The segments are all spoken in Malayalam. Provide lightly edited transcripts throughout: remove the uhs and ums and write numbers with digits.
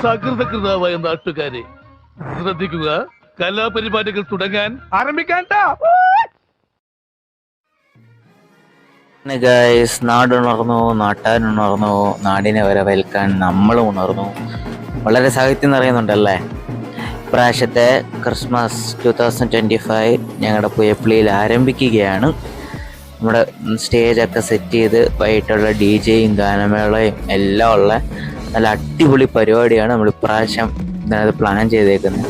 സകൃതകൃതാവായ നാട്ടുകാരെ ശ്രദ്ധിക്കുക, കലാപരിപാടികൾ തുടങ്ങാൻ ആരംഭിക്കാൻ. ഗൈസ്, നാടുണർന്നു, നാട്ടാനുണർന്നു, നാടിനെ വരവേൽക്കാൻ നമ്മളും ഉണർന്നു. വളരെ സാഹിത്യം നിറയുന്നുണ്ടല്ലേ. ഇപ്രാവശ്യത്തെ ക്രിസ്മസ് 2025 ഞങ്ങളുടെ പുയപ്പള്ളിയിൽ ആരംഭിക്കുകയാണ്. നമ്മുടെ സ്റ്റേജൊക്കെ സെറ്റ് ചെയ്ത് വൈകിട്ടുള്ള DJയും ഗാനമേളയും എല്ലാം ഉള്ള നല്ല അടിപൊളി പരിപാടിയാണ് നമ്മൾ ഇപ്രാവശ്യം ഇതിനകത്ത് പ്ലാൻ ചെയ്തേക്കുന്നത്.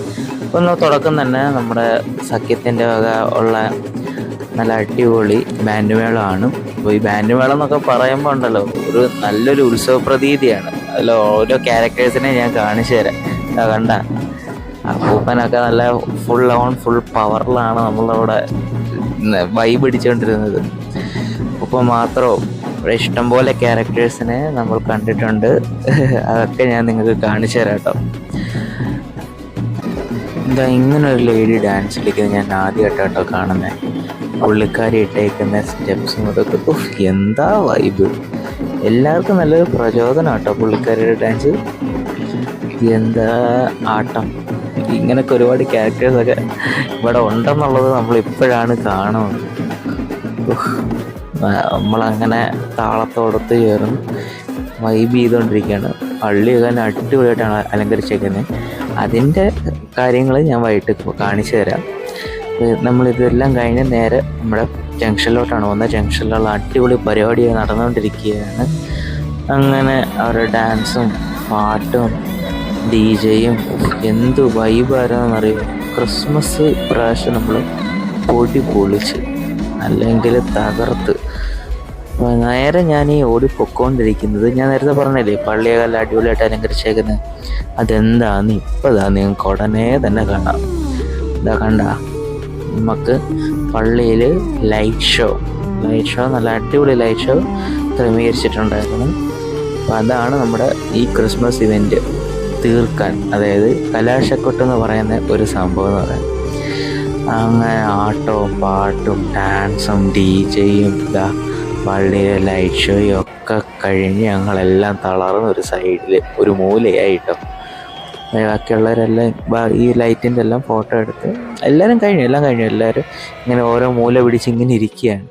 ഒന്ന് തുടക്കം തന്നെ നമ്മുടെ സഖ്യത്തിൻ്റെ വക ഉള്ള നല്ല അടിപൊളി ബാൻഡ് മേളമാണ്. അപ്പോൾ ഈ ബാൻഡ് മേളം എന്നൊക്കെ പറയുമ്പോൾ ഉണ്ടല്ലോ, ഒരു നല്ലൊരു ഉത്സവ പ്രതീതിയാണ്. അതിൽ ഓരോ ക്യാരക്ടേഴ്സിനെ ഞാൻ കാണിച്ചു തരാം. കണ്ട അപ്പൂപ്പനൊക്കെ നല്ല ഫുൾ പവറിലാണ് നമ്മളവിടെ വൈബ് അടിച്ചുകൊണ്ടിരുന്നത്. അപ്പോൾ മാത്രമോ ഇവിടെ ഇഷ്ടംപോലെ ക്യാരക്ടേഴ്സിനെ നമ്മൾ കണ്ടിട്ടുണ്ട്. അതൊക്കെ ഞാൻ നിങ്ങൾക്ക് കാണിച്ചു തരാം കേട്ടോ. എന്താ ഇങ്ങനൊരു ലേഡി ഡാൻസ് കളിക്കുന്നത് ഞാൻ ആദ്യമായിട്ടോ കാണുന്നത്. പുള്ളിക്കാരി ഇട്ടേക്കുന്ന സ്റ്റെപ്സും അതൊക്കെ എന്താ വൈബ്. എല്ലാവർക്കും നല്ലൊരു പ്രചോദനം കേട്ടോ പുള്ളിക്കാരിയുടെ ഡാൻസ്. എന്താ ആട്ടം. ഇങ്ങനൊക്കെ ഒരുപാട് ക്യാരക്ടേഴ്സൊക്കെ ഇവിടെ ഉണ്ടെന്നുള്ളത് നമ്മളിപ്പോഴാണ് കാണുന്നത്. നമ്മളങ്ങനെ താളത്തോടത്ത് ചേർന്ന് വൈബ് ചെയ്തുകൊണ്ടിരിക്കുകയാണ്. പള്ളിയൊക്കെ അടിപൊളിയായിട്ടാണ് അലങ്കരിച്ചേക്കുന്നത്. അതിൻ്റെ കാര്യങ്ങൾ ഞാൻ വൈകിട്ട് കാണിച്ചു തരാം. നമ്മളിതെല്ലാം കഴിഞ്ഞ് നേരെ നമ്മുടെ ജംഗ്ഷനിലോട്ടാണ് വന്നത്. ജംഗ്ഷനിലുള്ള അടിപൊളി പരിപാടി നടന്നുകൊണ്ടിരിക്കുകയാണ്. അങ്ങനെ അവരുടെ ഡാൻസും പാട്ടും DJയും എന്ത് വൈബായിരുന്നെന്നറിയോ. ക്രിസ്മസ് ഇപ്രാവശ്യം നമ്മൾ പൊളിച്ച് അല്ലെങ്കിൽ തകർത്ത്. നേരെ ഞാൻ ഈ പൊക്കോണ്ടിരിക്കുന്നത്, ഞാൻ നേരത്തെ പറഞ്ഞില്ലേ പള്ളിയെല്ലാം അടിപൊളിയായിട്ട് അലങ്കരിച്ചേക്കുന്നത്. അതെന്താന്ന് ഇപ്പതാ നിങ്ങൾക്ക് ഉടനെ തന്നെ കാണാം. ഇതാ കണ്ട, നമുക്ക് പള്ളിയിൽ ലൈറ്റ് ഷോ നല്ല അടിപൊളി ലൈറ്റ് ഷോ ക്രമീകരിച്ചിട്ടുണ്ടായിരുന്നു. അപ്പം അതാണ് നമ്മുടെ ഈ ക്രിസ്മസ് ഇവൻറ്റ് തീർക്കാൻ, അതായത് കലാശക്കൊട്ടെന്ന് പറയുന്ന ഒരു സംഭവം എന്ന് പറയുന്നത്. അങ്ങനെ ആട്ടവും പാട്ടും ഡാൻസും DJയും പള്ളിയിലെ ലൈറ്റ് ഷോയും ഒക്കെ കഴിഞ്ഞ് ഞങ്ങളെല്ലാം തളർന്ന് ഒരു സൈഡിൽ ഒരു മൂലയായിട്ടോ. ബാക്കിയുള്ളവരെല്ലാം ഈ ലൈറ്റിൻ്റെ എല്ലാം ഫോട്ടോ എടുത്ത് എല്ലാം കഴിഞ്ഞു. എല്ലാവരും ഇങ്ങനെ ഓരോ മൂല പിടിച്ച് ഇങ്ങനെ ഇരിക്കുകയാണ്.